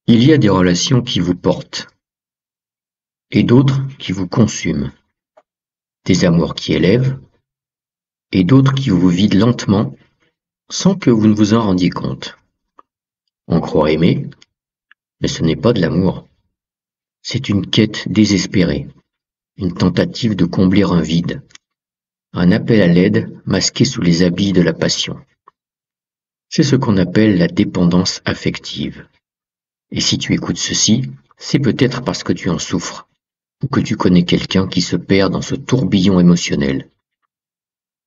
Il y a des relations qui vous portent et d'autres qui vous consument, des amours qui élèvent et d'autres qui vous vident lentement sans que vous ne vous en rendiez compte. On croit aimer, mais ce n'est pas de l'amour. C'est une quête désespérée, une tentative de combler un vide, un appel à l'aide masqué sous les habits de la passion. C'est ce qu'on appelle la dépendance affective. Et si tu écoutes ceci, c'est peut-être parce que tu en souffres, ou que tu connais quelqu'un qui se perd dans ce tourbillon émotionnel.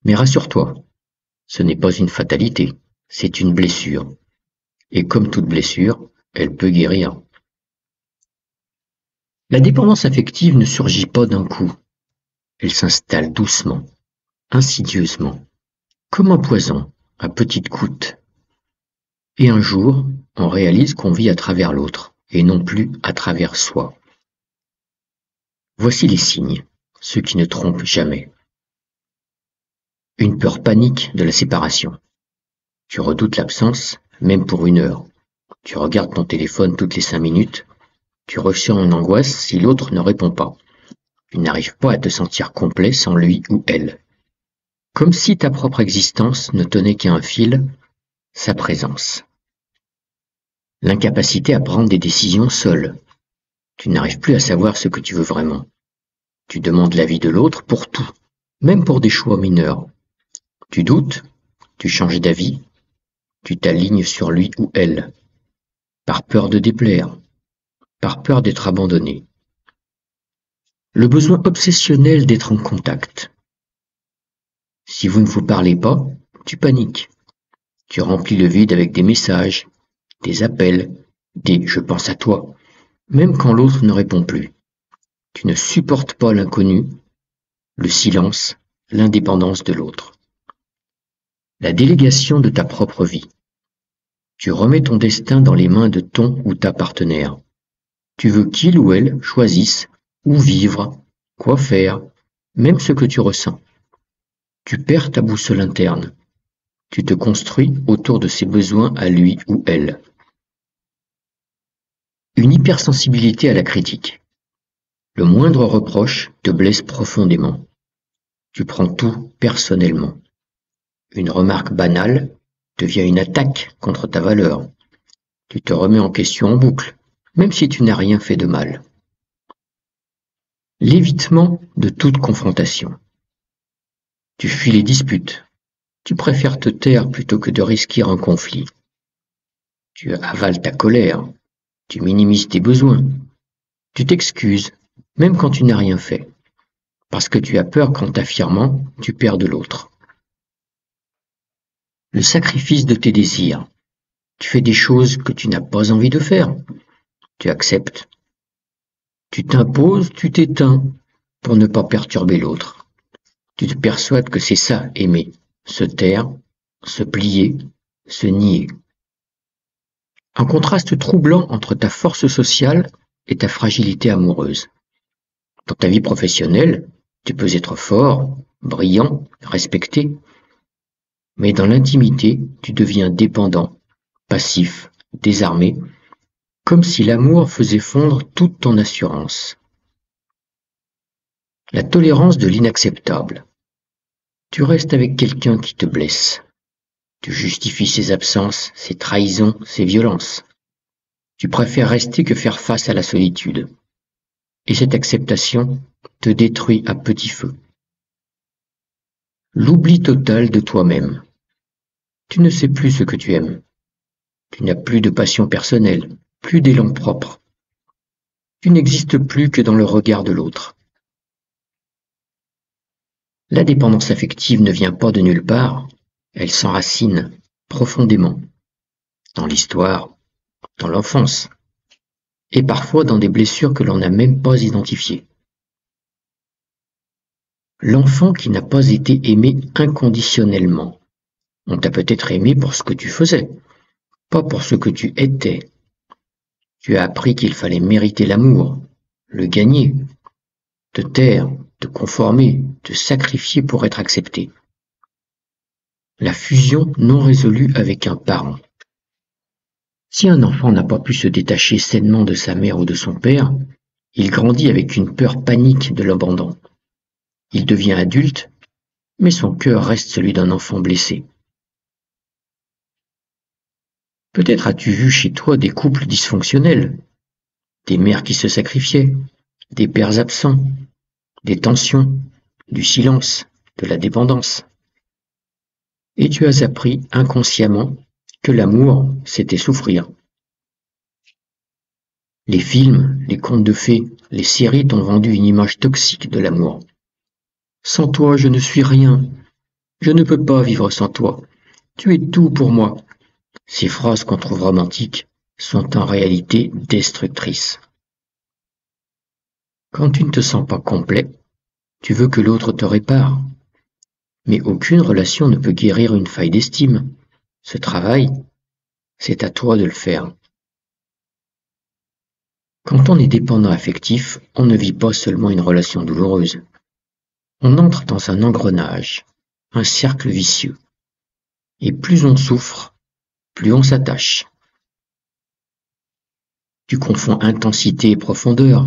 Mais rassure-toi, ce n'est pas une fatalité, c'est une blessure. Et comme toute blessure, elle peut guérir. La dépendance affective ne surgit pas d'un coup. Elle s'installe doucement, insidieusement, comme un poison, à petite goutte. Et un jour, on réalise qu'on vit à travers l'autre, et non plus à travers soi. Voici les signes, ceux qui ne trompent jamais. Une peur panique de la séparation. Tu redoutes l'absence, même pour 1 heure. Tu regardes ton téléphone toutes les 5 minutes. Tu ressens une angoisse si l'autre ne répond pas. Tu n'arrives pas à te sentir complet sans lui ou elle. Comme si ta propre existence ne tenait qu'à un fil, sa présence. L'incapacité à prendre des décisions seule. Tu n'arrives plus à savoir ce que tu veux vraiment. Tu demandes l'avis de l'autre pour tout, même pour des choix mineurs. Tu doutes, tu changes d'avis, tu t'alignes sur lui ou elle, par peur de déplaire, par peur d'être abandonné. Le besoin obsessionnel d'être en contact. Si vous ne vous parlez pas, tu paniques. Tu remplis le vide avec des messages, des appels, des « je pense à toi », même quand l'autre ne répond plus. Tu ne supportes pas l'inconnu, le silence, l'indépendance de l'autre. La délégation de ta propre vie. Tu remets ton destin dans les mains de ton ou ta partenaire. Tu veux qu'il ou elle choisisse où vivre, quoi faire, même ce que tu ressens. Tu perds ta boussole interne. Tu te construis autour de ses besoins à lui ou elle. Une hypersensibilité à la critique. Le moindre reproche te blesse profondément. Tu prends tout personnellement. Une remarque banale devient une attaque contre ta valeur. Tu te remets en question en boucle, même si tu n'as rien fait de mal. L'évitement de toute confrontation. Tu fuis les disputes. Tu préfères te taire plutôt que de risquer un conflit. Tu avales ta colère. Tu minimises tes besoins. Tu t'excuses, même quand tu n'as rien fait, parce que tu as peur qu'en t'affirmant, tu perdes l'autre. Le sacrifice de tes désirs. Tu fais des choses que tu n'as pas envie de faire. Tu acceptes. Tu t'imposes, tu t'éteins pour ne pas perturber l'autre. Tu te persuades que c'est ça, aimer. Se taire, se plier, se nier. Un contraste troublant entre ta force sociale et ta fragilité amoureuse. Dans ta vie professionnelle, tu peux être fort, brillant, respecté. Mais dans l'intimité, tu deviens dépendant, passif, désarmé, comme si l'amour faisait fondre toute ton assurance. La tolérance de l'inacceptable. Tu restes avec quelqu'un qui te blesse. Tu justifies ses absences, ses trahisons, ses violences. Tu préfères rester que faire face à la solitude. Et cette acceptation te détruit à petit feu. L'oubli total de toi-même. Tu ne sais plus ce que tu aimes. Tu n'as plus de passion personnelle, plus d'élan propre. Tu n'existes plus que dans le regard de l'autre. La dépendance affective ne vient pas de nulle part, elle s'enracine profondément dans l'histoire, dans l'enfance, et parfois dans des blessures que l'on n'a même pas identifiées. L'enfant qui n'a pas été aimé inconditionnellement. On t'a peut-être aimé pour ce que tu faisais, pas pour ce que tu étais. Tu as appris qu'il fallait mériter l'amour, le gagner, te taire, te conformer, te sacrifier pour être accepté. La fusion non résolue avec un parent. Si un enfant n'a pas pu se détacher sainement de sa mère ou de son père, il grandit avec une peur panique de l'abandon. Il devient adulte, mais son cœur reste celui d'un enfant blessé. Peut-être as-tu vu chez toi des couples dysfonctionnels, des mères qui se sacrifiaient, des pères absents, des tensions, du silence, de la dépendance. Et tu as appris inconsciemment que l'amour, c'était souffrir. Les films, les contes de fées, les séries t'ont vendu une image toxique de l'amour. Sans toi, je ne suis rien. Je ne peux pas vivre sans toi. Tu es tout pour moi. Ces phrases qu'on trouve romantiques sont en réalité destructrices. Quand tu ne te sens pas complet, tu veux que l'autre te répare. Mais aucune relation ne peut guérir une faille d'estime. Ce travail, c'est à toi de le faire. Quand on est dépendant affectif, on ne vit pas seulement une relation douloureuse. On entre dans un engrenage, un cercle vicieux. Et plus on souffre, plus on s'attache. Tu confonds intensité et profondeur,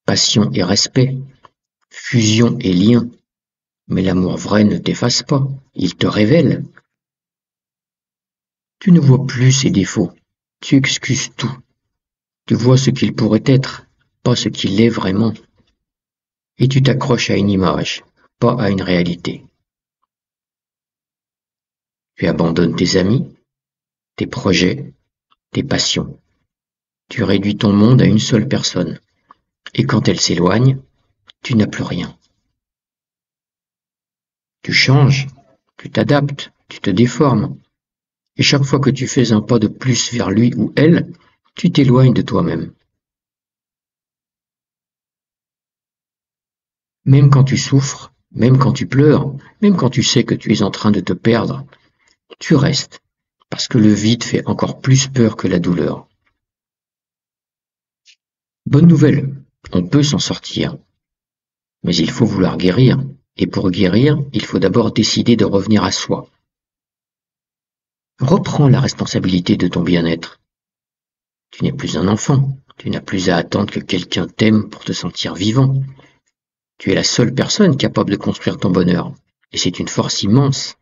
passion et respect, fusion et lien. Mais l'amour vrai ne t'efface pas, il te révèle. Tu ne vois plus ses défauts, tu excuses tout. Tu vois ce qu'il pourrait être, pas ce qu'il est vraiment. Et tu t'accroches à une image, pas à une réalité. Tu abandonnes tes amis, tes projets, tes passions. Tu réduis ton monde à une seule personne. Et quand elle s'éloigne, tu n'as plus rien. Tu changes, tu t'adaptes, tu te déformes. Et chaque fois que tu fais un pas de plus vers lui ou elle, tu t'éloignes de toi-même. Même quand tu souffres, même quand tu pleures, même quand tu sais que tu es en train de te perdre, tu restes, parce que le vide fait encore plus peur que la douleur. Bonne nouvelle, on peut s'en sortir. Mais il faut vouloir guérir, et pour guérir, il faut d'abord décider de revenir à soi. Reprends la responsabilité de ton bien-être. Tu n'es plus un enfant, tu n'as plus à attendre que quelqu'un t'aime pour te sentir vivant. Tu es la seule personne capable de construire ton bonheur, et c'est une force immense.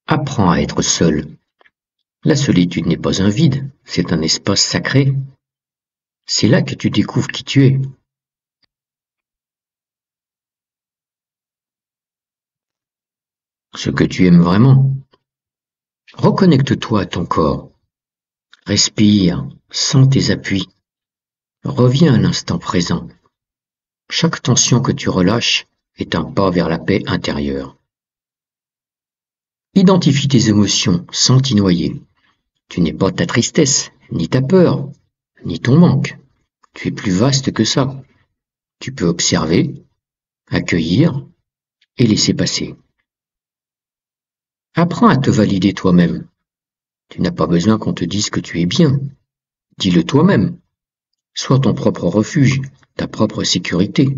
Apprends à être seul. La solitude n'est pas un vide, c'est un espace sacré. C'est là que tu découvres qui tu es. Ce que tu aimes vraiment. Reconnecte-toi à ton corps. Respire, sens tes appuis. Reviens à l'instant présent. Chaque tension que tu relâches est un pas vers la paix intérieure. Identifie tes émotions sans t'y noyer. Tu n'es pas ta tristesse, ni ta peur, ni ton manque. Tu es plus vaste que ça. Tu peux observer, accueillir et laisser passer. Apprends à te valider toi-même. Tu n'as pas besoin qu'on te dise que tu es bien. Dis-le toi-même. Sois ton propre refuge, ta propre sécurité.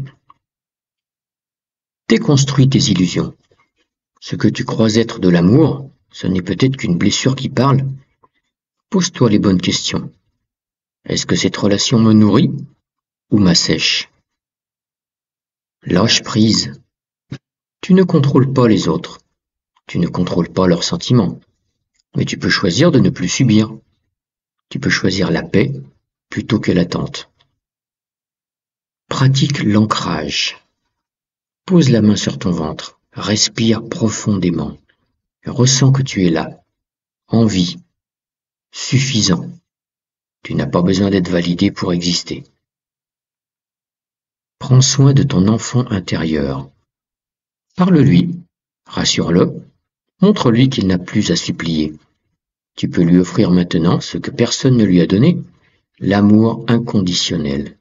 Déconstruis tes illusions. Ce que tu crois être de l'amour, ce n'est peut-être qu'une blessure qui parle. Pose-toi les bonnes questions. Est-ce que cette relation me nourrit ou m'assèche? Lâche prise. Tu ne contrôles pas les autres. Tu ne contrôles pas leurs sentiments. Mais tu peux choisir de ne plus subir. Tu peux choisir la paix plutôt que l'attente. Pratique l'ancrage. Pose la main sur ton ventre. Respire profondément. Ressens que tu es là, en vie, suffisant. Tu n'as pas besoin d'être validé pour exister. Prends soin de ton enfant intérieur. Parle-lui, rassure-le, montre-lui qu'il n'a plus à supplier. Tu peux lui offrir maintenant ce que personne ne lui a donné, l'amour inconditionnel.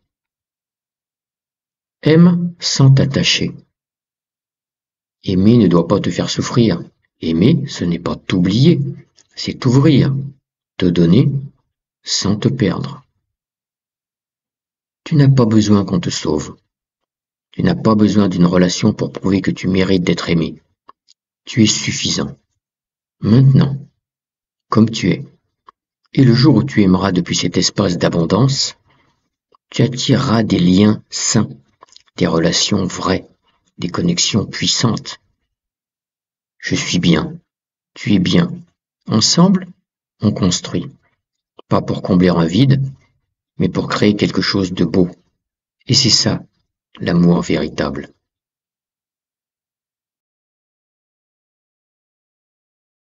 Aime sans t'attacher. Aimer ne doit pas te faire souffrir. Aimer, ce n'est pas t'oublier, c'est t'ouvrir, te donner sans te perdre. Tu n'as pas besoin qu'on te sauve. Tu n'as pas besoin d'une relation pour prouver que tu mérites d'être aimé. Tu es suffisant. Maintenant, comme tu es. Et le jour où tu aimeras depuis cet espace d'abondance, tu attireras des liens sains, des relations vraies, des connexions puissantes. Je suis bien, tu es bien. Ensemble, on construit. Pas pour combler un vide, mais pour créer quelque chose de beau. Et c'est ça, l'amour véritable.